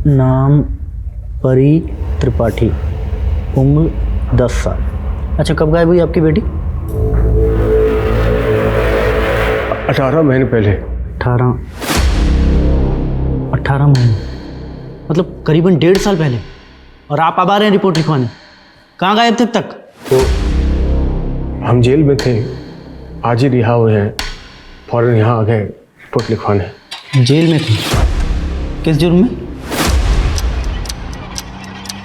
नाम परी त्रिपाठी, उम्र 10 साल। अच्छा, कब गायब हुई आपकी बेटी? 18 महीने पहले। 18 महीने, मतलब करीबन 1.5 साल पहले। और आप अब आ रहे हैं रिपोर्ट लिखवाने? कहाँ गायब थे अब तक? तो हम जेल में थे, आज ही रिहा हुए हैं, फौरन यहाँ आ गए रिपोर्ट लिखवाने। जेल में थे? किस जुर्म में?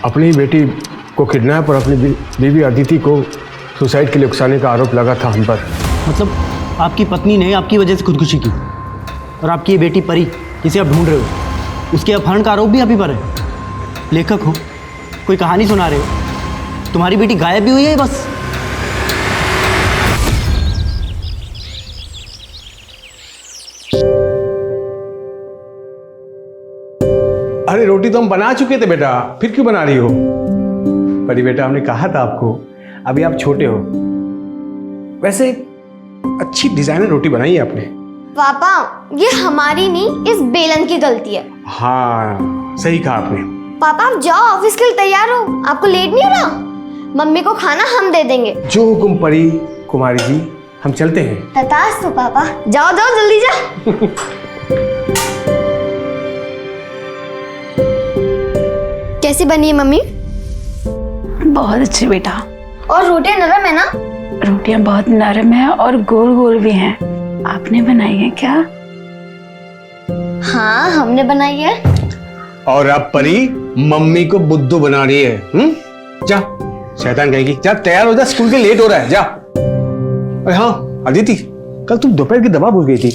अपनी ही बेटी को किडनैप और अपनी बीवी अदिति को सुसाइड के लिए उकसाने का आरोप लगा था हम पर। मतलब आपकी पत्नी ने आपकी वजह से खुदकुशी की, और आपकी ये बेटी परी जिसे आप ढूंढ रहे हो, उसके अपहरण का आरोप भी आप ही पर है। लेखक हो, कोई कहानी सुना रहे हो, तुम्हारी बेटी गायब भी हुई है बस। अरे रोटी तो हम बना चुके थे बेटा, फिर क्यों बना रही हो? परी बेटा, हमने कहा था आपको, अभी आप छोटे हो। वैसे अच्छी डिजाइनर रोटी बनाई है आपने। पापा, ये हमारी नहीं, इस बेलन की गलती है। हाँ, सही कहा आपने। पापा आप जाओ, ऑफिस के लिए तैयार हो, आपको लेट नहीं हो रहा? मम्मी को खाना हम दे देंगे। जो हुकुम परी कुमारी जी, हम चलते हैं। तथास्तु पापा, जाओ जाओ जल्दी जाओ। कैसी बनी है मम्मी? बहुत अच्छी बेटा। और रोटियां नरम है ना? रोटियां बहुत नरम है और गोल गोल भी हैं। आपने बनाई है क्या? हाँ, हमने बनाई है। और अब परी मम्मी को बुद्धू बना रही है। जा, शैतान कहेगी। जा, तैयार हो जा, स्कूल के लेट हो रहा है, जा। अरे हाँ अदिति, कल तुम दोपहर की दवा भूल गई थी।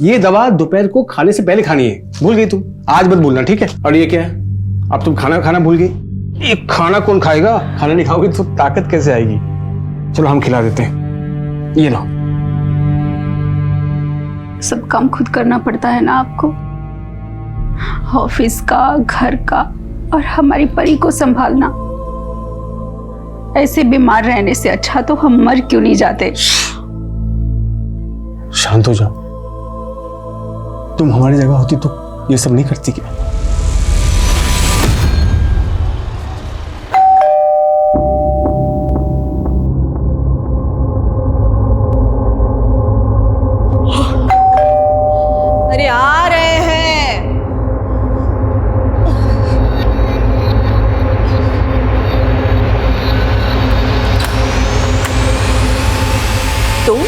ये दवा दोपहर को खाने से पहले खानी है, भूल गई तुम। आज मत भूलना, ठीक है? और ये क्या है, अब तुम खाना खाना भूल गई। ये खाना कौन खाएगा? खाना नहीं खाओगे तो ताकत कैसे आएगी? चलो हम खिला देते हैं, ये लो। सब काम खुद करना पड़ता है ना आपको, ऑफिस का, घर का, और हमारी परी को संभालना। ऐसे बीमार रहने से अच्छा तो हम मर क्यों नहीं जाते? शांत हो जाओ। तुम हमारी जगह होती तो ये सब नहीं करती क्या? अरे आ रहे हैं। तुम?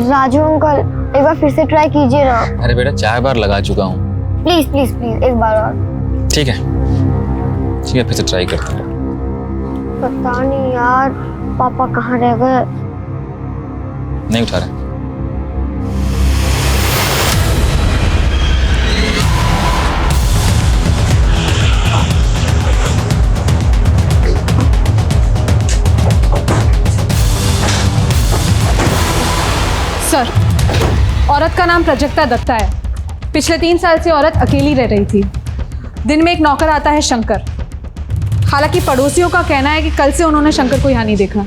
राजू अंकल, एक बार फिर से ट्राई कीजिए ना। अरे बेटा, 4 बार लगा चुका हूँ। प्लीज प्लीज प्लीज, एक बार और। ठीक है, फिर से ट्राई करता हूँ। पता नहीं यार, पापा कहाँ रह गए? नहीं उठा रहे। सर, औरत का नाम प्राजक्ता दत्ता है। पिछले 3 साल से औरत अकेली रह रही थी। दिन में एक नौकर आता है शंकर। हालांकि पड़ोसियों का कहना है कि कल से उन्होंने शंकर को यहाँ नहीं देखा।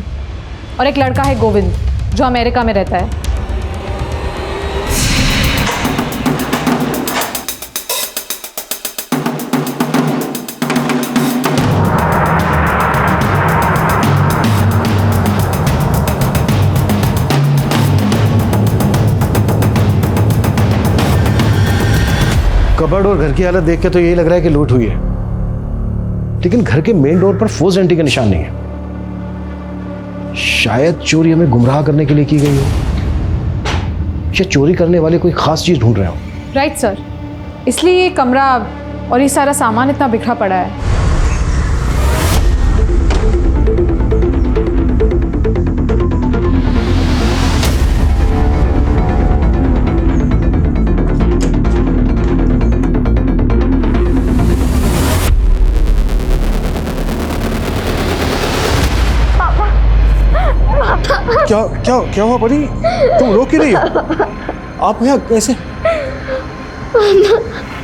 और एक लड़का है गोविंद, जो अमेरिका में रहता है। कबर्ड और घर की हालत देख के तो यही लग रहा है कि लूट हुई है, लेकिन घर के मेन डोर पर फोर्स एंट्री का निशान नहीं है। शायद चोरी हमें गुमराह करने के लिए की गई हो, या चोरी करने वाले कोई खास चीज ढूंढ रहे हो। राइट सर, इसलिए ये कमरा और ये सारा सामान इतना बिखरा पड़ा है। क्या क्या क्या हुआ परी? तुम रो क्यों रही हो? आप यहाँ कैसे?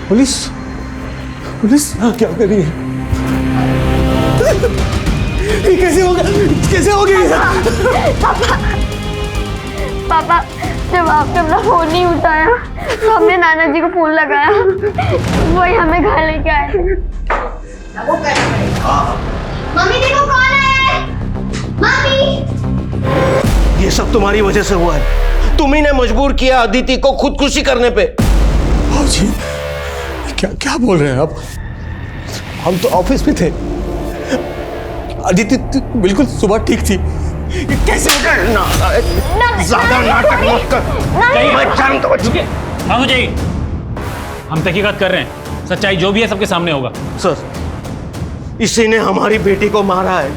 पुलिस पुलिस क्या कर रही है? ये कैसे होगा? कैसे हो गया ये सब? पापा जब आपने अपना फोन नहीं उठाया तो हमने नाना जी को फोन लगाया, वही हमें घर लेके आए थे। मम्मी देखो कौन है। मम्मी ये सब तुम्हारी वजह से हुआ है। तुम ही ने मजबूर किया अदिति को खुदकुशी करने पे। जी क्या क्या बोल रहे हैं आप? हम तो ऑफिस में थे। अदिति बिल्कुल सुबह ठीक थी। ये कैसे हो गया? ज्यादा नाटक मत कर। मैं जानता हूं। हाँ मुझे हम तहकीकात कर रहे हैं, सच्चाई जो भी है सबके सामने होगा। सर इसी ने हमारी बेटी को मारा है।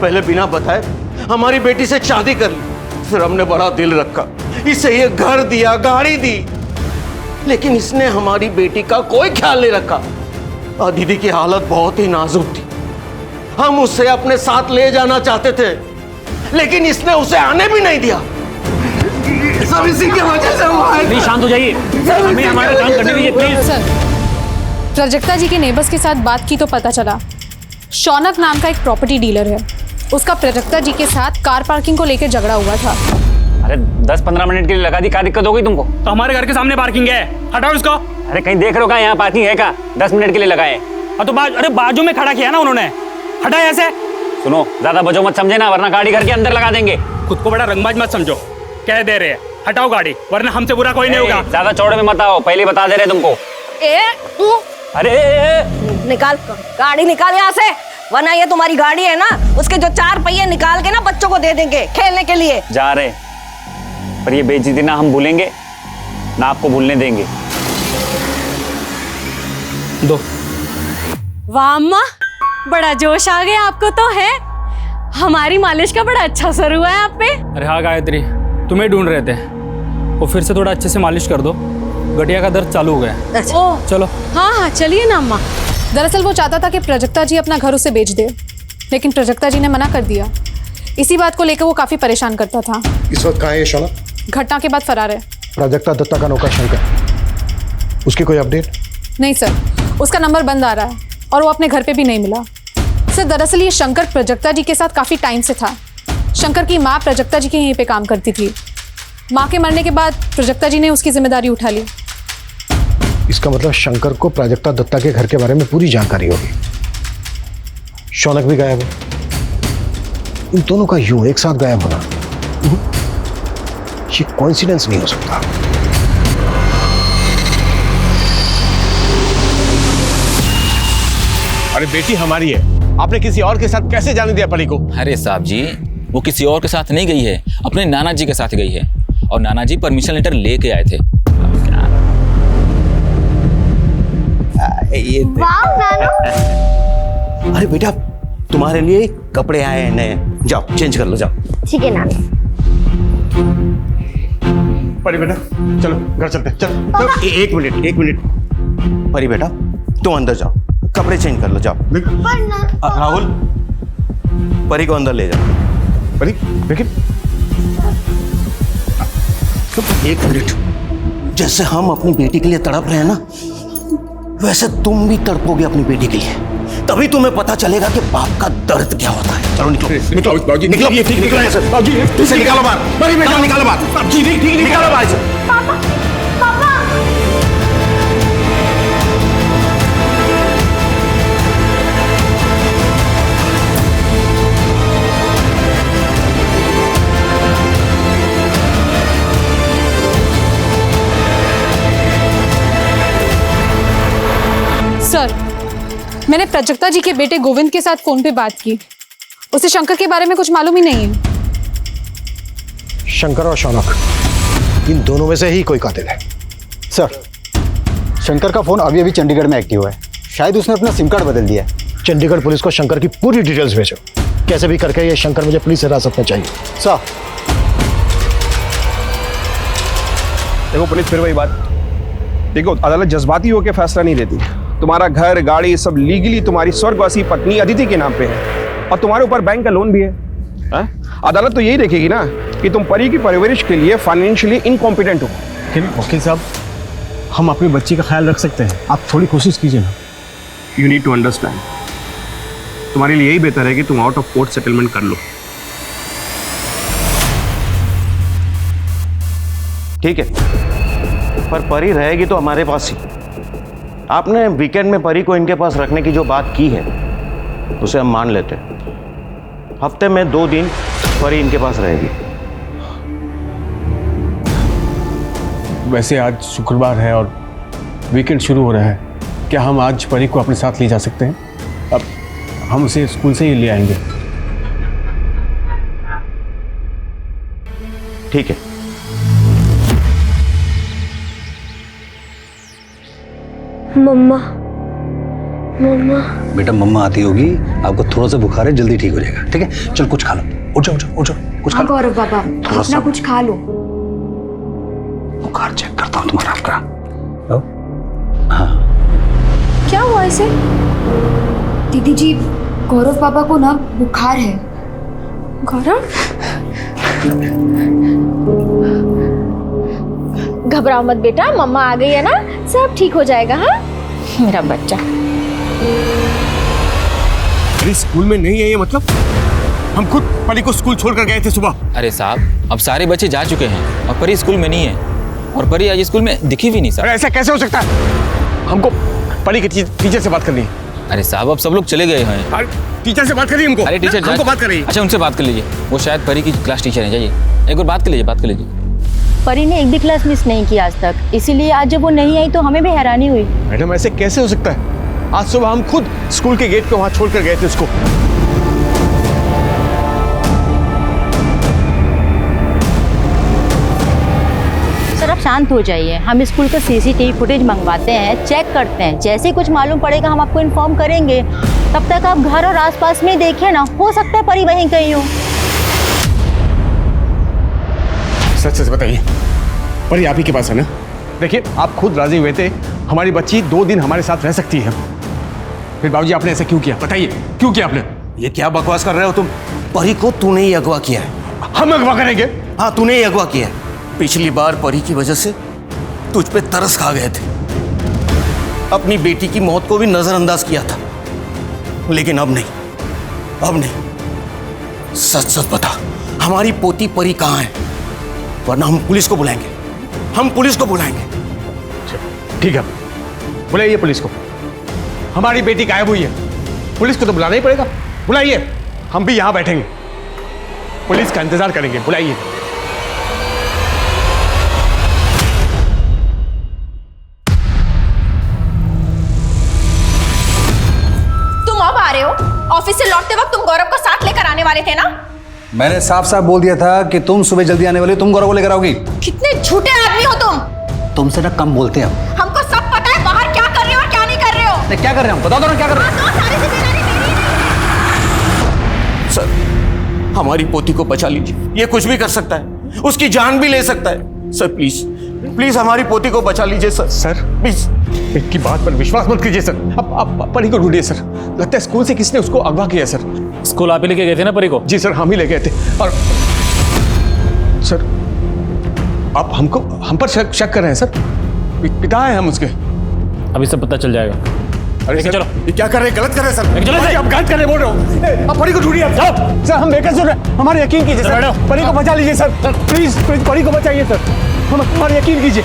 पहले बिना बताए हमारी बेटी से शादी कर ली, फिर हमने बड़ा दिल रखा, इसे ये घर दिया, गाड़ी दी, लेकिन इसने हमारी बेटी का कोई ख्याल नहीं रखा। अदिति की हालत बहुत ही नाजुक थी। हम उसे अपने साथ ले जाना चाहते थे, लेकिन इसने उसे आने भी नहीं दिया। सब इसी की वजह से हुआ है। प्लीज शांत हो जाइए, हमें हमारा काम करने दीजिए प्लीज। सर, प्राजक्ता जी के नेबर्स के साथ बात की तो पता चला शौनक नाम का एक प्रॉपर्टी डीलर है, उसका प्राजक्ता जी के साथ कार पार्किंग को लेकर झगड़ा हुआ था। अरे 10-15 मिनट के लिए लगा दी, क्या दिक्कत हो गई तुमको? तो हमारे घर के सामने पार्किंग है, हटाओ इसको। अरे कहीं देख रहे हो क्या यहाँ पार्किंग है क्या? 10 मिनट के लिए लगाए। तो अरे बाजू में खड़ा किया ना उन्होंने, हटा ऐसे। सुनो ज्यादा बजो मत समझे ना, वरना गाड़ी घर के अंदर लगा देंगे। खुद को बड़ा रंगबाज मत समझो, कह दे रहे हैं हटाओ गाड़ी, वरना हमसे बुरा कोई नहीं होगा। ज्यादा चौड़े में मत आओ, पहले बता दे रहे तुमको। अरे निकाल गाड़ी, निकाल यहाँ से, वरना ये तुम्हारी गाड़ी है ना, उसके जो 4 पहिए निकाल के ना बच्चों को दे देंगे खेलने के लिए। जा रहे, पर ये बेइज्जती ना हम भूलेंगे ना आपको भूलने देंगे। दो। वाह अम्मा, बड़ा जोश आ गया आपको तो है। हमारी मालिश का बड़ा अच्छा असर हुआ है आप पे। अरे हाँ गायत्री, तुम्हें ढूंढ रहे थे, वो फिर से थोड़ा अच्छे से मालिश कर दो, गठिया का दर्द चालू हो गया। ओह चलो। हाँ हाँ चलिए ना अम्मा। दरअसल वो चाहता था कि प्राजक्ता जी अपना घर उसे बेच दे, लेकिन प्राजक्ता जी ने मना कर दिया। इसी बात को लेकर वो काफी परेशान करता था। इस वक्त कहाँ है ये शौनक? घटना के बाद फरार है। प्राजक्ता दत्ता का नौकर शंकर, उसकी कोई अपडेट? नहीं सर, उसका नंबर बंद आ रहा है और वो अपने घर पे भी नहीं मिला। सर दरअसल ये शंकर प्राजक्ता जी के साथ काफी टाइम से था। शंकर की माँ प्राजक्ता जी के यहीं पे काम करती थी। माँ के मरने के बाद प्राजक्ता जी ने उसकी जिम्मेदारी उठा ली। इसका मतलब शंकर को प्राजक्ता दत्ता के घर के बारे में पूरी जानकारी होगी। शौनक भी गायब है। इन दोनों का यूं एक साथ गायब होना ये कोइंसिडेंस नहीं हो सकता। अरे बेटी हमारी है, आपने किसी और के साथ कैसे जाने दिया परी को? अरे साहब जी, वो किसी और के साथ नहीं गई है, अपने नाना जी के साथ गई है, और नाना जी परमिशन लेटर लेके आए थे। वाह नानू। अरे बेटा तुम्हारे लिए कपड़े आए हैं नए, जाओ चेंज कर लो जाओ। ठीक है नानू। परी बेटा चलो घर चलते हैं, चल। एक मिनट परी बेटा तुम अंदर जाओ, कपड़े चेंज कर लो जाओ। राहुल परी को अंदर ले जाओ। परी लेकिन एक मिनट, जैसे हम अपनी बेटी के लिए तड़प रहे हैं ना, वैसे तुम भी तड़पोगे अपनी बेटी के लिए, तभी तुम्हें पता चलेगा कि बाप का दर्द क्या होता है। चलो निकलो निकलो निकलो, ये ठीक निकलो ऐसे इसे निकालो बाहर। परी बेटा निकालो बाहर, ठीक निकालो बाहर से। पापा पापा सर, मैंने प्राजक्ता जी के बेटे गोविंद के साथ फोन पे बात की। उसे शंकर के बारे में कुछ मालूम ही नहीं है। शंकर और शौनक इन दोनों में से ही कोई कातिल है। सर, शंकर का फोन अभी अभी चंडीगढ़ में एक्टिव है, शायद उसने अपना सिम कार्ड बदल दिया है। चंडीगढ़ पुलिस को शंकर की पूरी डिटेल्स भेजो, कैसे भी करके ये शंकर मुझे पुलिस हिरासत में चाहिए। सर, देखो पुलिस फिर वही बात, देखो अदालत जज्बाती होकर फैसला नहीं देती। तुम्हारा घर गाड़ी सब लीगली तुम्हारी स्वर्गवासी पत्नी अदिति के नाम पे है, और तुम्हारे ऊपर बैंक का लोन भी है। अदालत तो यही देखेगी ना कि तुम परी की परवरिश के लिए फाइनेंशियली इनकॉम्पिटेंट हो। लेकिन वकील साहब, हम अपनी बच्ची का ख्याल रख सकते हैं, आप थोड़ी कोशिश कीजिए ना। यू नीड टू अंडरस्टैंड, तुम्हारे लिए यही बेहतर है कि तुम आउट ऑफ कोर्ट सेटलमेंट कर लो। ठीक है, पर परी रहेगी तो हमारे पास ही। आपने वीकेंड में परी को इनके पास रखने की जो बात की है उसे हम मान लेते हैं। हफ्ते में 2 दिन परी इनके पास रहेगी। वैसे आज शुक्रवार है और वीकेंड शुरू हो रहा है, क्या हम आज परी को अपने साथ ले जा सकते हैं? अब हम उसे स्कूल से ही ले आएंगे। ठीक है। मम्मा, मम्मा। बेटा मम्मा आती होगी, आपको थोड़ा सा बुखार है, जल्दी ठीक हो जाएगा। ठीक है, चल कुछ खा लो। उठ जाओ, उठ जाओ, उठ जाओ, कुछ खा लो। गौरव बाबा, अपना कुछ खा लो। बुखार चेक करता हूँ तुम्हारा आपका। हाँ, क्या हुआ इसे? दीदी जी, गौरव पापा को ना बुखार है। गौरव, घबराओ मत बेटा, मम्मा आ गई है ना, सब ठीक हो जाएगा। हाँ मेरा बच्चा। अरे स्कूल में नहीं है ये मतलब? हम खुद परी को स्कूल छोड़कर गए थे सुबह। अरे साहब, अब सारे बच्चे जा चुके हैं और परी स्कूल में नहीं है, और परी आज स्कूल में दिखी भी नहीं सर। अरे ऐसा कैसे हो सकता है? हमको परी के टीचर से बात करनी है। अरे साहब, अब सब लोग चले गए हैं। अरे टीचर से बात करिए हमको। अरे टीचर हमको बात करिए। अच्छा, उनसे बात कर लीजिए, वो शायद परी की क्लास टीचर है। जाइए एक बार बात कर लीजिए, बात कर लीजिए। परी ने एक भी क्लास मिस नहीं की आज तक, इसीलिए आज जब वो नहीं आई तो हमें भी हैरानी हुई। मैडम ऐसे कैसे हो सकता है? आज सुबह हम खुद स्कूल के गेट पे वहां छोड़कर गए थे उसको। सर आप शांत हो जाइए, हम स्कूल का सीसीटीवी फुटेज मंगवाते हैं, चेक करते हैं, जैसे ही कुछ मालूम पड़ेगा हम आपको इन्फॉर्म करेंगे। तब तक आप घर और आसपास में देखें ना, हो सकता है परी वहीं कहीं हो। सच सच बताइए, परी आप ही के पास है ना? देखिए आप खुद राजी हुए थे, हमारी बच्ची 2 दिन हमारे साथ रह सकती है। फिर बाबूजी आपने ऐसा क्यों किया? बताइए क्यों किया आपने? ये क्या बकवास कर रहे हो तुम? परी को तूने ही अगवा किया है। हम अगवा करेंगे? हाँ, तूने ही अगवा किया है। पिछली बार परी की वजह से तुझ पे तरस खा गए थे, अपनी बेटी की मौत को भी नजरअंदाज किया था, लेकिन अब नहीं, अब नहीं। सच सच बता, हमारी पोती परी कहाँ है? वरना हम पुलिस को बुलाएंगे, हम पुलिस को बुलाएंगे। ठीक है, बुलाइए पुलिस को। हमारी बेटी गायब हुई है, पुलिस को तो बुलाना ही पड़ेगा। बुलाइए, हम भी यहां बैठेंगे, पुलिस का इंतजार करेंगे। बुलाइए। तुम अब आ रहे हो? ऑफिस से लौटते वक्त तुम गौरव को साथ लेकर आने वाले थे ना? मैंने साफ साफ बोल दिया था कि तुम सुबह जल्दी आने वाली हो, तुम गौरव को लेकर आओगी। कितने झूठे आदमी हो तुम। तुमसे ना कम बोलते हैं हम। हमको सब पता है बाहर क्या कर रहे हो और क्या नहीं कर रहे हो। नहीं, क्या कर रहे हैं हम? बताओ तो ना क्या कर रहे हैं। सारी जिम्मेदारी मेरी है। सर, हमारी पोती को बचा लीजिए, ये कुछ भी कर सकता है, उसकी जान भी ले सकता है। सर प्लीज प्लीज हमारी पोती को बचा लीजिए सर। सर प्लीज इनकी बात पर विश्वास मत कीजिए सर। अब परी को ढूंढिए सर। लगता है स्कूल से किसने उसको अगवा किया सर। स्कूल आप ही लेके गए थे ना परी को? जी सर, हम ही ले गए थे। और सर आप हम पर शक कर रहे हैं सर? पिता है हम उसके। अभी सब पता चल जाएगा। अरे सर, चलो, ये क्या कर रहे हैं? गलत कर रहे हैं सर। चलो परी, आप गलत कर रहे बोल रहे हो। आप परी को ढूंढिए। सर हम बेकार सुन रहे हैं, हमारे यकीन कीजिए सर। परी को बचा लीजिए सर, प्लीज प्लीज परी को बचाइए सर, हमारे यकीन कीजिए।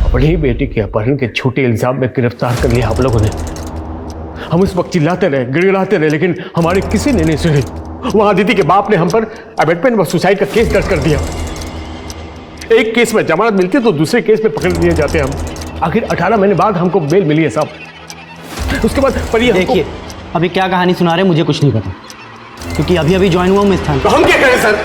अपनी बेटी के अपहरण के झूठे इल्जाम में गिरफ्तार कर लिया आप लोगों ने। हम उस वक्त चिल्लाते रहे, गिड़गिड़ाते रहे, लेकिन हमारे किसी ने नहीं सुनी। वहां दीदी के बाप ने हम पर अबेटमेंट व सुसाइड का केस दर्ज कर दिया। एक केस में जमानत मिलती है तो दूसरे केस में पकड़ लिए जाते हैं हम। आखिर 18 महीने बाद हमको बेल मिली है साहब। उसके बाद परी देखिए, अभी क्या कहानी सुना रहे हैं मुझे कुछ नहीं पता, क्योंकि अभी अभी ज्वाइन हुआ हूं मैं स्थान। तो हम क्या करें सर?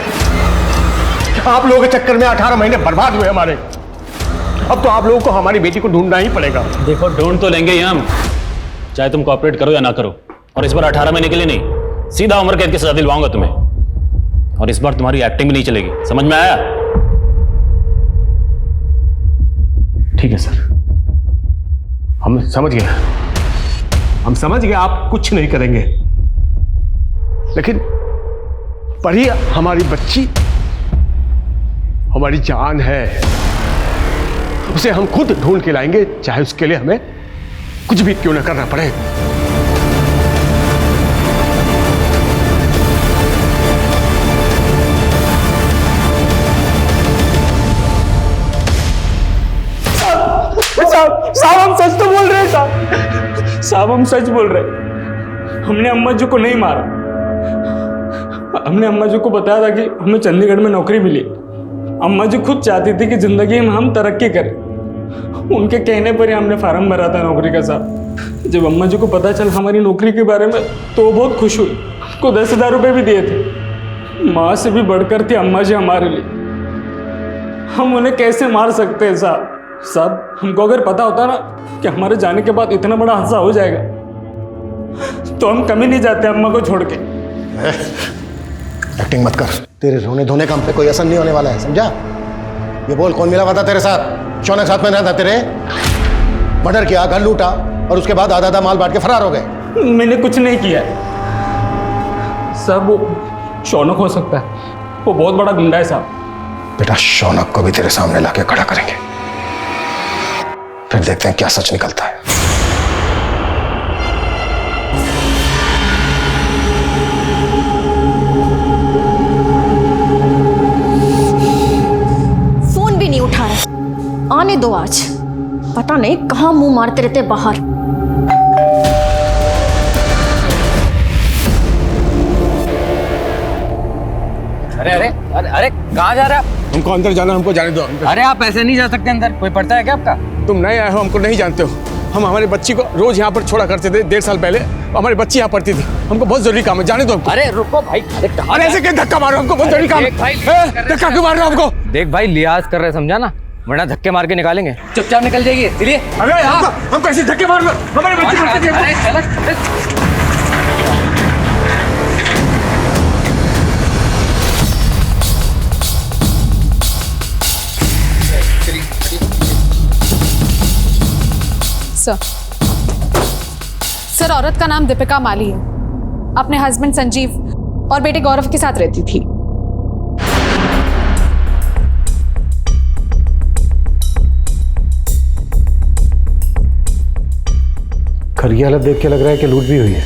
आप लोगों के चक्कर में 18 महीने बर्बाद हुए हमारे। अब तो आप लोगों को हमारी बेटी को ढूंढना ही पड़ेगा। देखो, ढूंढ तो लेंगे ही हम, चाहे तुम कोऑपरेट करो या ना करो। और इस बार 18 महीने के लिए नहीं, सीधा उम्र कैद की सजा दिलवाऊंगा तुम्हें। और इस बार तुम्हारी एक्टिंग भी नहीं चलेगी, समझ में आया? ठीक है सर, हम समझ गए, हम समझ गए आप कुछ नहीं करेंगे, लेकिन परी हमारी बच्ची, हमारी जान है, उसे हम खुद ढूंढ के लाएंगे, चाहे उसके लिए हमें कुछ भी क्यों ना करना पड़े। साहब हम सच बोल रहे हैं। हमने अम्मा जी को नहीं मारा। हमने अम्मा जी को बताया था कि हमें चंडीगढ़ में नौकरी मिली। अम्मा जी खुद चाहती थी कि जिंदगी में हम तरक्की करें। उनके कहने पर ही हमने फार्म भरा था नौकरी का साहब। जब अम्मा जी को पता चला हमारी नौकरी के बारे में तो वो बहुत खुश हुई। उसको 10,000 रुपये भी दिए थे। माँ से भी बढ़कर थी अम्मा जी हमारे लिए। हम उन्हें कैसे मार सकते हैं साहब? साहब हमको अगर पता होता ना कि हमारे जाने के बाद इतना बड़ा हादसा हो जाएगा तो हम कभी नहीं जाते अम्मा को छोड़ के। एक्टिंग मत कर। तेरे रोने धोने का हम पे कोई असर नहीं होने वाला है, समझा? ये बोल, कौन मिला हुआ था तेरे साथ? शौनक साथ में रहता था तेरे? मर्डर किया, घर लूटा और उसके बाद आधा आधा माल बांट के फरार हो गए। मैंने कुछ नहीं किया साहब। वो शौनक हो सकता है, वो बहुत बड़ा गुंडा है साहब। बेटा शौनक को भी तेरे सामने लाके खड़ा करेंगे, फिर देखते हैं क्या सच निकलता है। फोन भी नहीं उठा रहा। आने दो आज, पता नहीं कहाँ मुंह मारते रहते बाहर। अरे अरे अरे अरे कहाँ जा रहा है? हमको अंदर जाना, हमको जाने दो। अरे आप ऐसे नहीं जा सकते अंदर, कोई पड़ता है क्या आपका? तुम नए आए हो, हमको नहीं जानते हो। हम हमारी बच्ची को रोज यहाँ पर छोड़ा करते थे। 1.5 साल पहले हमारी बच्ची यहाँ पढ़ती थी। हमको बहुत जरूरी काम है, जाने दो हमको। अरे रुको भाई। अरे ऐसे क्यों धक्का मारो? हमको बहुत जरूरी काम है। धक्का क्यों मार रहे हो हमको? देख भाई, लिहाज कर रहे, समझा ना, वरना धक्के मार के निकालेंगे। चुपचाप निकल जाइए, चलिए। अरे हम कैसे धक्के मार रहे? हमारी बच्ची पढ़ती थी। सर, औरत का नाम दीपिका माली है। अपने हस्बैंड संजीव और बेटे गौरव के साथ रहती थी। घर की हालत देख के लग रहा है कि लूट भी हुई है।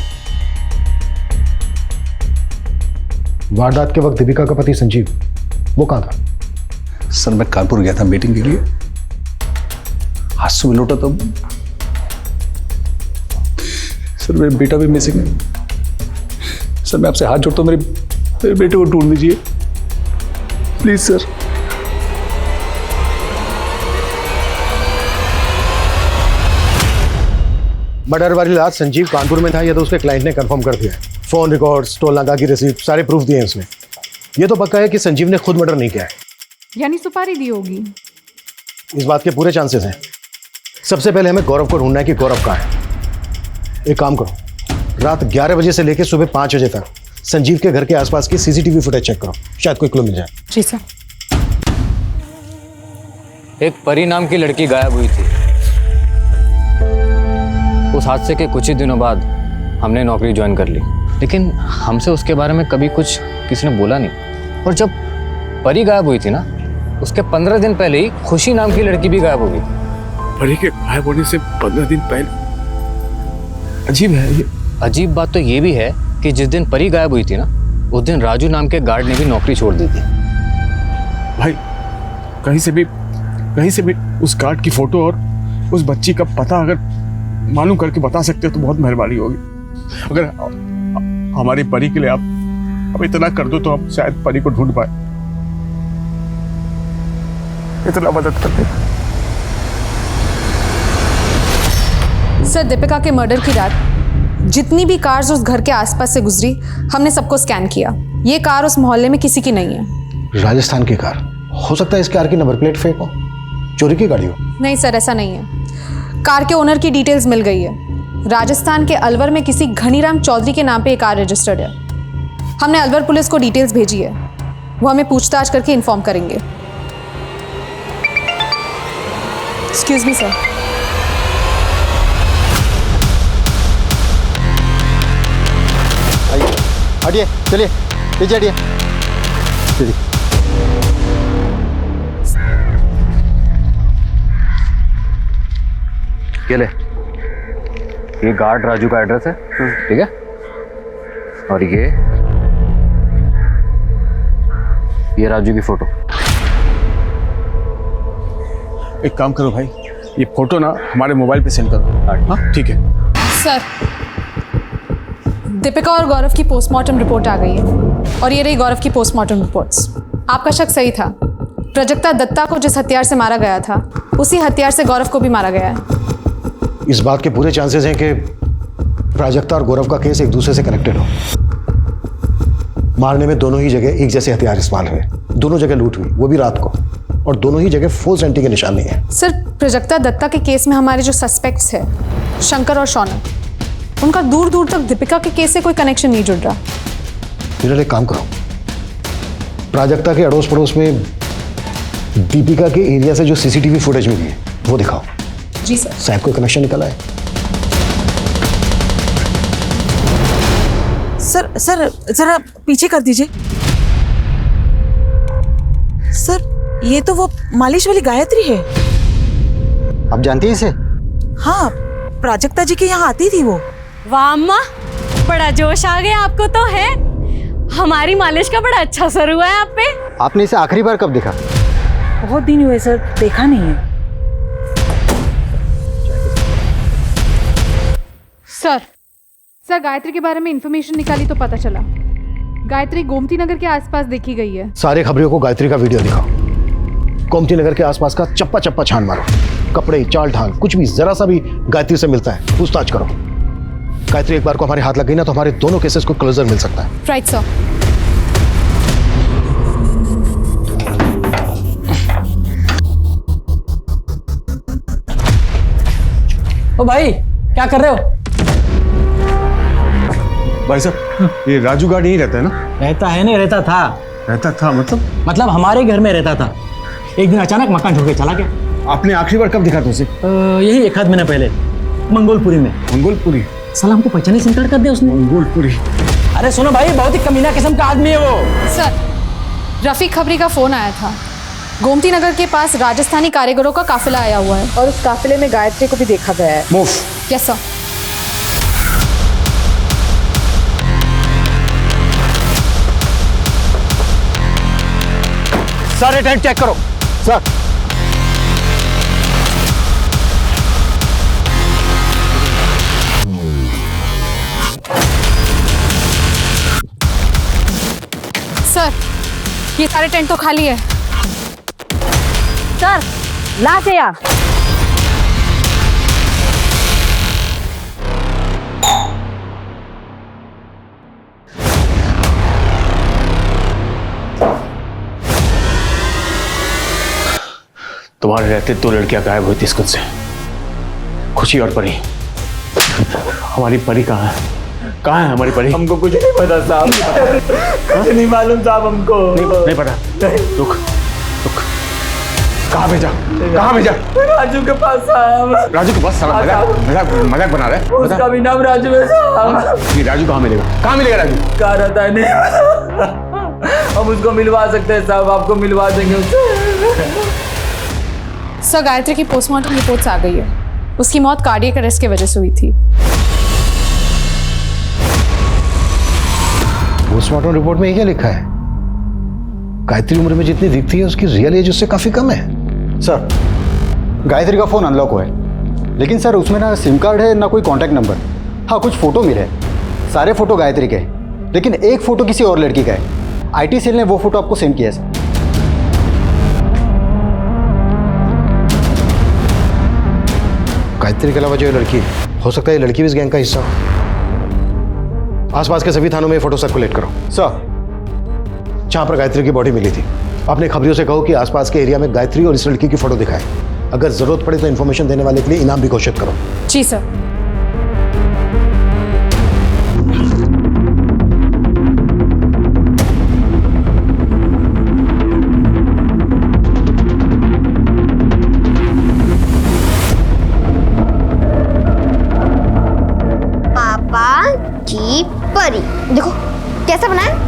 वारदात के वक्त दीपिका का पति संजीव वो कहाँ था? सर मैं कानपुर गया था मीटिंग के लिए। आज सुबह लौटा तो सर मेरा बेटा भी मिसिंग है। सर मैं आपसे हाथ जोड़ता हूँ, मेरे बेटे को ढूंढ लीजिए प्लीज सर। मर्डर वाली रात संजीव कानपुर में था, ये तो उसके क्लाइंट ने कंफर्म कर दिया है। फोन रिकॉर्ड्स, टोल नाका की रिसीप्ट, सारे प्रूफ दिए हैं उसने। ये तो पक्का है कि संजीव ने खुद मर्डर नहीं किया है। यानी सुपारी दी होगी। इस बात के पूरे चांसेस हैं। सबसे पहले हमें गौरव को ढूंढना है कि गौरव कहाँ है। एक काम करो, रात 11 बजे से लेकर सुबह 5 बजे तक संजीव के घर के आसपास की सीसीटीवी फुटेज चेक करो, शायद कोई क्लू मिल जाए। जी सर। एक परी नाम की लड़की गायब हुई थी। उस हादसे के कुछ ही दिनों बाद हमने नौकरी ज्वाइन कर ली, लेकिन हमसे उसके बारे में कभी कुछ किसी ने बोला नहीं। और जब परी गायब हुई थी ना, उसके 15 दिन पहले ही खुशी नाम की लड़की भी गायब हो गई। परी के गायब होने से 15 दिन पहले? अजीब है ये। अजीब बात तो ये भी है कि जिस दिन परी गायब हुई थी ना, उस दिन राजू नाम के गार्ड ने भी नौकरी छोड़ दी थी। भाई कहीं से भी उस गार्ड की फोटो और उस बच्ची का पता अगर मालूम करके बता सकते हो तो बहुत मेहरबानी होगी। अगर हमारी परी के लिए आप इतना कर दो तो हम शायद परी को ढूंढ पाए। इतना मदद कर दे। सर, दीपिका के मर्डर की रात जितनी भी कार्स उस घर के आसपास से गुजरी, हमने सबको स्कैन किया। ये कार उस मोहल्ले में किसी की नहीं है। राजस्थान की कार हो सकता है, इस कार की नंबर प्लेट फेक हो, चोरी की गाड़ी हो। नहीं सर, ऐसा नहीं है। कार के ओनर की डिटेल्स मिल गई है। राजस्थान के अलवर में किसी घनीराम चौधरी के नाम पे ये कार रजिस्टर्ड है। हमने अलवर पुलिस को डिटेल्स भेजी है, वो हमें पूछताछ करके इन्फॉर्म करेंगे। Excuse me sir. हटिए, चलिए पीछे हटिए। चलिए। ये ले, ये गार्ड राजू का एड्रेस है, ठीक है? और ये राजू की फोटो। एक काम करो भाई, ये फोटो ना हमारे मोबाइल पे सेंड करो। हाँ ठीक है। सर, दीपिका और गौरव की पोस्टमार्टम रिपोर्ट आ गई है और ये रही गौरव की पोस्टमार्टम रिपोर्ट्स। आपका शक सही था। प्राजक्ता दत्ता को जिस हथियार से मारा गया था उसी हथियार से गौरव को भी मारा गया है। इस बात के पूरे चांसेस हैं कि प्राजक्ता और गौरव का केस एक दूसरे से कनेक्टेड हो। मारने में दोनों ही जगह एक जैसे हथियार इस्तेमाल हुए, दोनों जगह लूट हुई, वो भी रात को, और दोनों ही जगह फोर्स एंट्री के निशान नहीं है। सर, प्राजक्ता दत्ता के केस में हमारे जो सस्पेक्ट्स हैं शंकर और शौनक, उनका दूर दूर तक दीपिका के केस से कोई कनेक्शन नहीं जुड़ रहा। फिर एक काम करो, प्राजक्ता के अड़ोस पड़ोस में दीपिका के एरिया से जो सीसीटीवी फुटेज मिली है वो दिखाओ। जी सर। शायद कोई कनेक्शन निकला है। सर सर जरा पीछे कर दीजिए। सर, ये तो वो मालिश वाली गायत्री है। आप जानती हैं इसे? हाँ, प्राजक्ता जी के यहाँ आती थी वो। वाह अम्मा, बड़ा जोश आ गया आपको तो है। हमारी मालिश का बड़ा अच्छा असर हुआ है आप पे। आपने इसे आखिरी बार कब देखा? बहुत दिन हुए सर, देखा नहीं है। सर गायत्री के बारे में इंफॉर्मेशन निकाली तो पता चला गायत्री गोमती नगर के आसपास देखी गई है। सारे खबरियों को गायत्री का वीडियो दिखाओ। गोमती नगर के आसपास का चप्पा चप्पा छान मारो, कपड़े, चाल ढाल, कुछ भी जरा सा भी गायत्री से मिलता है पूछताछ करो। गायत्री एक बार को हमारे हाथ लग गई ना तो हमारे दोनों केसेस को क्लोजर मिल सकता है। Right sir. ओ भाई, क्या कर रहे हो? भाई साहब, ये राजू गार्ड यहीं रहता है ना? रहता है नहीं, रहता था। रहता था मतलब हमारे घर में रहता था। एक दिन अचानक मकान छोड़ के चला गया। आपने आखिरी बार कब देखा था उसे? यही एक आध महीना पहले, मंगोलपुरी में। मंगोलपुरी? साला हमको पहचाने से इनकार कर दिया उसने। मंगोलपुरी? अरे सुनो भाई, बहुत ही कमीना किस्म का आदमी है वो। सर, रफीक खबरी का फोन आया था। गोमती नगर के पास राजस्थानी कारीगरों का काफिला आया हुआ है और उस काफिले में गायत्री को भी देखा गया है। मूव। Yes sir. सारे टेंट चेक करो। सर। सर, ये सारे टेंट तो खाली है। सर, लाश है यहाँ। तुम्हारे रहते दो लड़कियां गायब हुई थी स्कूल से, खुशी और परी। हमारी परी कहाँ है? कहाँ है हमारी परी? हमको कुछ नहीं पता साहब। कुछ नहीं मालूम साहब हमको। नहीं पता? रुक। कहाँ भेजा? राजू के पास साहब। राजू के पास? मजाक बना रहा है? उसका भी नाम राजू है साहब। ये राजू कहाँ मिलेगा? राजू? कहाँ रहता है नहीं। हम उसको मिलवा सकते हैं साहब, आपको मिलवा देंगे उससे। सर, गायत्री की पोस्टमार्टम रिपोर्ट्स आ गई है। उसकी मौत कार्डियक अरेस्ट की वजह से हुई थी। पोस्टमार्टम रिपोर्ट में ये क्या लिखा है? गायत्री उम्र में जितनी दिखती है उसकी रियल एज उससे काफी कम है। सर, गायत्री का फोन अनलॉक हुआ है, लेकिन सर उसमें ना सिम कार्ड है ना कोई कांटेक्ट नंबर। हाँ, कुछ फोटो मिले हैं, सारे फोटो गायत्री के, लेकिन एक फोटो किसी और लड़की का है। आईटी सेल ने वो फोटो आपको सेंड किया है सर। गायत्री के अलावा जो ये लड़की है, हो सकता है ये लड़की भी इस गैंग का हिस्सा हो। आसपास के सभी थानों में ये फोटो सर्कुलेट करो। सर, जहां पर गायत्री की बॉडी मिली थी, अपने खबरियों से कहो कि आसपास के एरिया में गायत्री और इस लड़की की फोटो दिखाएं। अगर जरूरत पड़े तो इन्फॉर्मेशन देने वाले के लिए इनाम भी घोषित करो। जी सर। परी देखो कैसा बना है।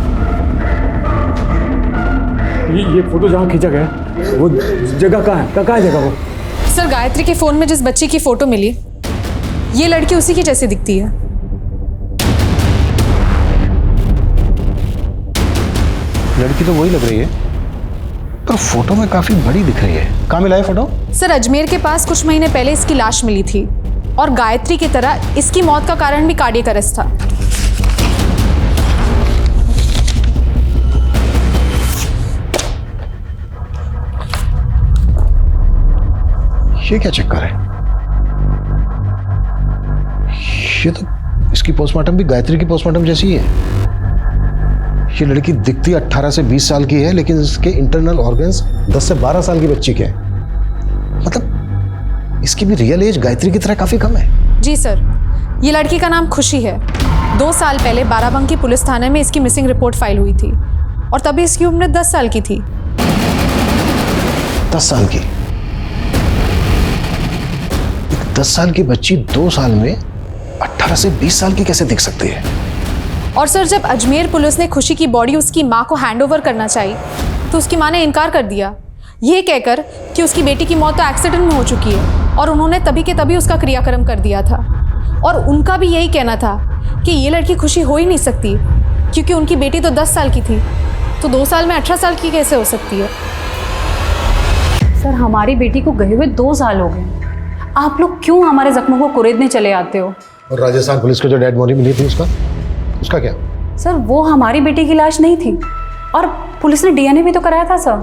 ये फोटो जहाँ खींचा गया वो जगह कहाँ है? कहाँ है जगह वो? सर, गायत्री के फोन में जिस बच्ची की फोटो मिली, ये लड़की उसी की जैसी दिखती है। लड़की तो वही लग रही है, पर फोटो में काफी बड़ी दिख रही है। कहाँ मिला है फोटो? सर अजमेर के पास कुछ महीने पहले इसकी लाश मिली थी और गायत्री की तरह इसकी मौत का कारण भी कार्डियक अरेस्ट था। ये क्या चक्कर है? ये तो इसकी पोस्टमार्टम भी गायत्री की पोस्टमार्टम जैसी ही है। ये लड़की दिखती 18 से 20 साल की है, लेकिन इसके इंटरनल ऑर्गन्स 10 से 12 साल की बच्ची के हैं। मतलब इसकी भी रियल एज गायत्री की तरह काफी कम है। जी सर, ये लड़की का नाम खुशी है। 2 साल पहले बाराबंकी पुलिस थाने में इसकी मिसिंग रिपोर्ट फाइल हुई थी और तभी इसकी उम्र 10 साल की थी। 10 साल की? 10 साल की बच्ची 2 साल में 18 से 20 साल की कैसे दिख सकती है? और सर जब अजमेर पुलिस ने खुशी की बॉडी उसकी मां को हैंडओवर करना चाहिए तो उसकी मां ने इनकार कर दिया, ये कहकर कि उसकी बेटी की मौत तो एक्सीडेंट में हो चुकी है और उन्होंने तभी के तभी उसका क्रियाक्रम कर दिया था। और उनका भी यही कहना था कि ये लड़की खुशी हो ही नहीं सकती क्योंकि उनकी बेटी तो 10 साल की थी, तो 2 साल में 18 साल की कैसे हो सकती है? सर हमारी बेटी को गए हुए 2 साल हो गए, आप लोग क्यों हमारे जख्मों को कुरेदने चले आते हो? और राजस्थान पुलिस को जो डेड बॉडी मिली थी उसका क्या? सर वो हमारी बेटी की लाश नहीं थी और पुलिस ने डीएनए भी तो कराया था सर।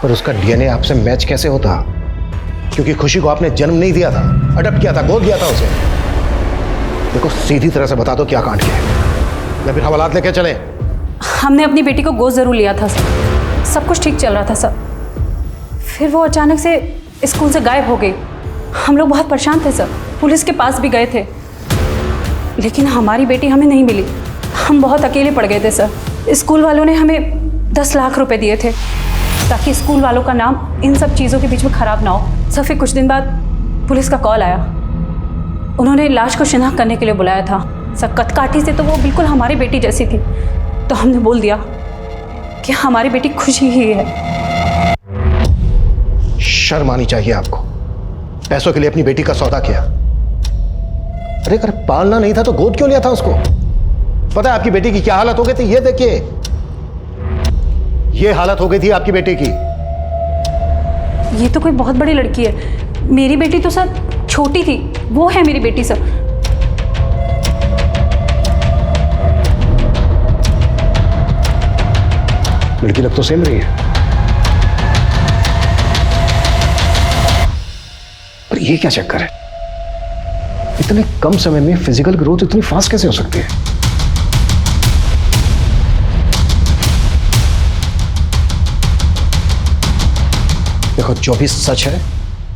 पर उसका डीएनए आपसे मैच कैसे होता? क्योंकि खुशी को आपने जन्म नहीं दिया था, अडॉप्ट किया था, गोद दिया था उसे। देखो सीधी तरह से बता दो क्या कांड किया है या फिर हवालात लेके चले। हमने अपनी बेटी को गोद जरूर लिया था सर, सब कुछ ठीक चल रहा था सर, फिर वो अचानक से स्कूल से गायब हो गई। हम लोग बहुत परेशान थे सर, पुलिस के पास भी गए थे लेकिन हमारी बेटी हमें नहीं मिली। हम बहुत अकेले पड़ गए थे सर। स्कूल वालों ने हमें 10 लाख रुपए दिए थे ताकि स्कूल वालों का नाम इन सब चीज़ों के बीच में ख़राब ना हो। सर फिर कुछ दिन बाद पुलिस का कॉल आया, उन्होंने लाश को शिनाख्त करने के लिए बुलाया था। सर कदकाठी से तो वो बिल्कुल हमारी बेटी जैसी थी, तो हमने बोल दिया कि हमारी बेटी खुशी ही है। शर्म आनी चाहिए आपको, पैसों के लिए अपनी बेटी का सौदा किया। अरे अगर पालना नहीं था तो गोद क्यों लिया था उसको? पता है आपकी बेटी की क्या हालत हो गई थी? ये देखिए, ये हालत हो गई थी आपकी बेटी की। ये तो कोई बहुत बड़ी लड़की है, मेरी बेटी तो सर छोटी थी, वो है मेरी बेटी सर। लड़की लग तो सेम रही है, पर ये क्या चक्कर है? इतने कम समय में फिजिकल ग्रोथ इतनी फास्ट कैसे हो सकती है? देखो जो भी सच है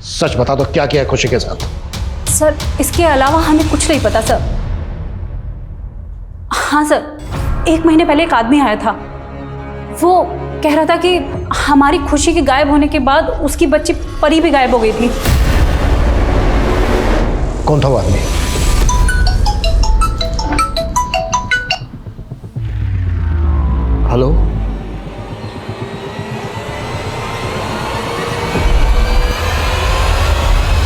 सच बता दो, क्या किया है खुशी के साथ? सर इसके अलावा हमें कुछ नहीं पता सर। हाँ सर, 1 महीने पहले एक आदमी आया था, वो कह रहा था कि हमारी खुशी के गायब होने के बाद उसकी बच्ची परी भी गायब हो गई थी। कौन था वो आदमी? हेलो,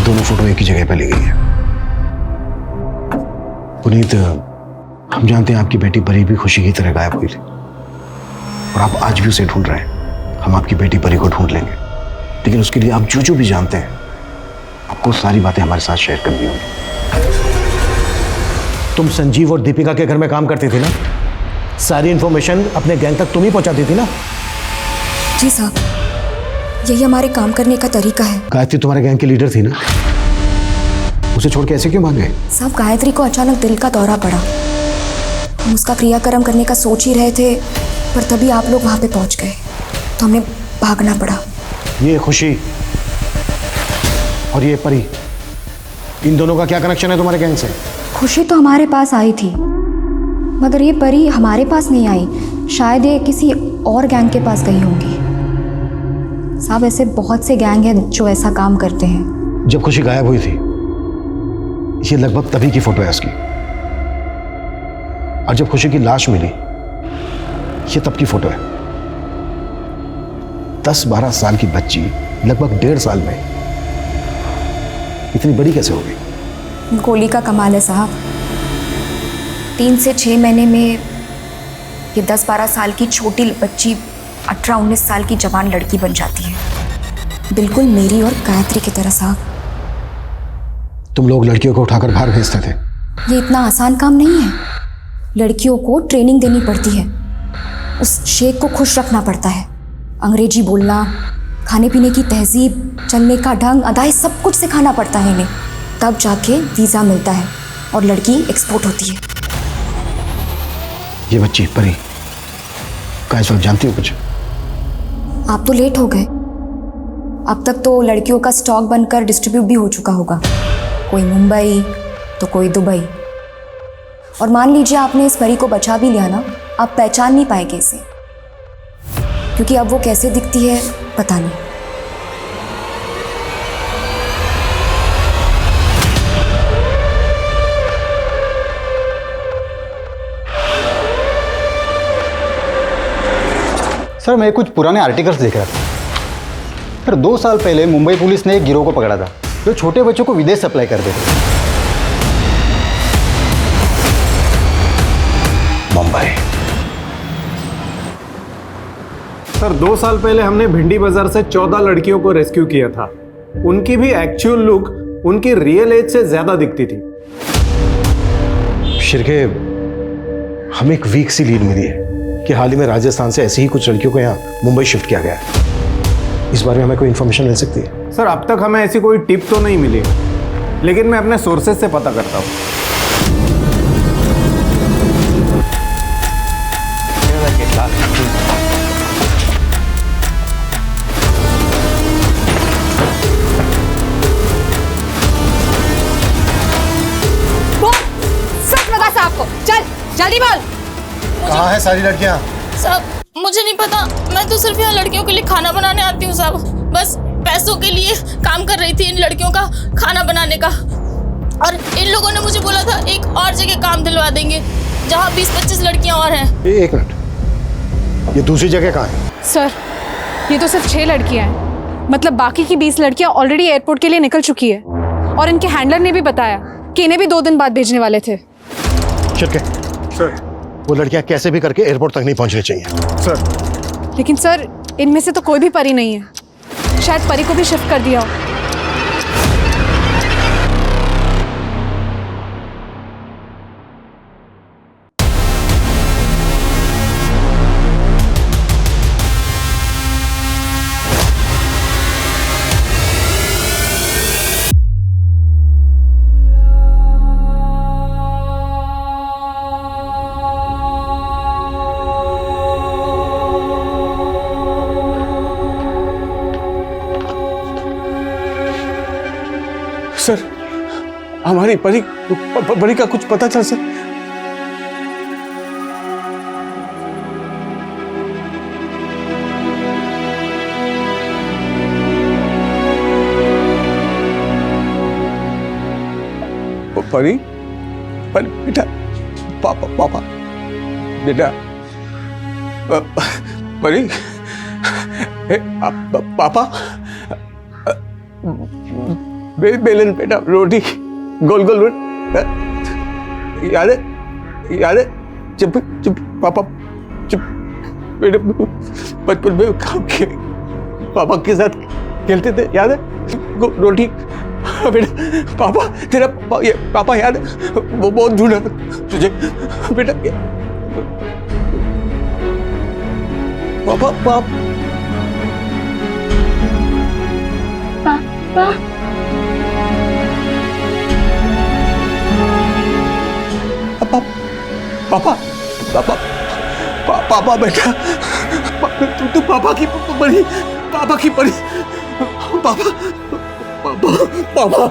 दोनों फोटो एक ही जगह पे ली गई है। पुनीत, हम जानते हैं आपकी बेटी परी भी खुशी की तरह गायब हुई थी और आप आज भी उसे ढूंढ रहे हैं। हम आपकी बेटी परी को ढूंढ लेंगे, लेकिन उसके लिए आप जो भी जानते हैं आपको सारी बातें हमारे साथ शेयर करनी होगी। तुम संजीव और दीपिका के घर में काम करती थी ना? सारी इंफॉर्मेशन अपने गैंग तक तुम ही पहुंचाती थी ना? जी साहब, यही हमारे काम करने का तरीका है। गायत्री तुम्हारे गैंग की लीडर थी ना? उसे छोड़ के ऐसे क्यों भाग गए? साहब गायत्री को अचानक दिल का दौरा पड़ा, हम उसका क्रियाक्रम करने का सोच ही रहे थे, पर तभी आप लोग वहां पे पहुंच गए तो हमें भागना पड़ा। ये खुशी और ये परी, इन दोनों का क्या कनेक्शन है तुम्हारे गैंग से? खुशी तो हमारे पास आई थी मगर ये परी हमारे पास नहीं आई, शायद ये किसी और गैंग के पास गई होंगी। साहब ऐसे बहुत से गैंग हैं जो ऐसा काम करते हैं। जब खुशी गायब हुई थी ये लगभग तभी की फोटो है उसकी, और जब खुशी की लाश मिली ये तब की फोटो है। 10-12 साल की बच्ची लगभग 1.5 साल में इतनी बड़ी कैसे हो गई? गोली का कमाल है साहब। 3 से 6 महीने में ये 10-12 साल की छोटी बच्ची 18-19 साल की जवान लड़की बन जाती है, बिल्कुल मेरी और गायत्री की तरह। साहब, तुम लोग लड़कियों को उठाकर बाहर भेजते थे। ये इतना आसान काम नहीं है। लड़कियों को ट्रेनिंग देनी पड़ती है, उस शेख को खुश रखना पड़ता है, अंग्रेजी बोलना, खाने पीने की तहजीब, चलने का ढंग, अदाएं, सब कुछ सिखाना पड़ता है इन्हें। तब जाके वीज़ा मिलता है और लड़की एक्सपोर्ट होती है। ये बच्ची परी का इस वक्त जानती हो कुछ? आप तो लेट हो गए। अब तक तो लड़कियों का स्टॉक बनकर डिस्ट्रीब्यूट भी हो चुका होगा, कोई मुंबई तो कोई दुबई। और मान लीजिए आपने इस परी को बचा भी लिया ना, आप पहचान नहीं पाएंगे इसे, क्योंकि अब वो कैसे दिखती है पता नहीं। सर, मैं कुछ पुराने आर्टिकल्स देख रहा था। सर, 2 साल पहले मुंबई पुलिस ने एक गिरोह को पकड़ा था जो छोटे बच्चों को विदेश सप्लाई करते थे। मुंबई। सर, 2 साल पहले हमने भिंडी बाजार से 14 लड़कियों को रेस्क्यू किया था। उनकी भी एक्चुअल लुक उनकी रियल एज से ज्यादा दिखती थी। शिरके, हमें एक वीक सी लीड मिली है कि हाल ही में राजस्थान से ऐसी ही कुछ लड़कियों को यहाँ मुंबई शिफ्ट किया गया है। इस बारे में हमें कोई इन्फॉर्मेशन मिल सकती है? सर, अब तक हमें ऐसी कोई टिप तो नहीं मिली, लेकिन मैं अपने सोर्सेज से पता करता हूँ। सच बता साहब को, चल जल्दी बोल। कहाँ है सारी लड़कियाँ? साहब, मुझे नहीं पता, मैं तो सिर्फ यहाँ लड़कियों के लिए खाना बनाने आती हूँ साहब। बस पैसों के लिए काम कर रही थी इन लड़कियों का खाना बनाने का। और इन लोगों ने मुझे बोला था एक और जगह काम दिलवा देंगे जहाँ 20-25 लड़कियाँ और हैं। एक मिनट, ये दूसरी जगह कहाँ है? सर, ये तो सिर्फ 6 लड़कियाँ हैं, मतलब बाकी की 20 लड़कियाँ ऑलरेडी एयरपोर्ट के लिए निकल चुकी है। और इनके हैंडलर ने भी बताया कि इन्हें भी 2 दिन बाद भेजने वाले थे। शिरके, सर, वो लड़कियां कैसे भी करके एयरपोर्ट तक नहीं पहुंचनी चाहिए। सर, लेकिन सर, इनमें से तो कोई भी परी नहीं है। शायद परी को भी शिफ्ट कर दिया हो। सर, हमारी परी का कुछ पता चल सर? परी, बेटा, पापा बेटा, परी, पापा, बेलन बेटा, रोटी गोल गोल याद है? चुप पापा, चुप बेटा, बचपन में पापा के साथ खेलते थे, याद है? रोटी बेटा, पापा तेरा पापा याद है? वो बहुत ढूंढा तुझे बेटा। पापा पापा पापा पापा पापा बेटा, तू पापा की परी, पापा की परी, पापा पापा पापा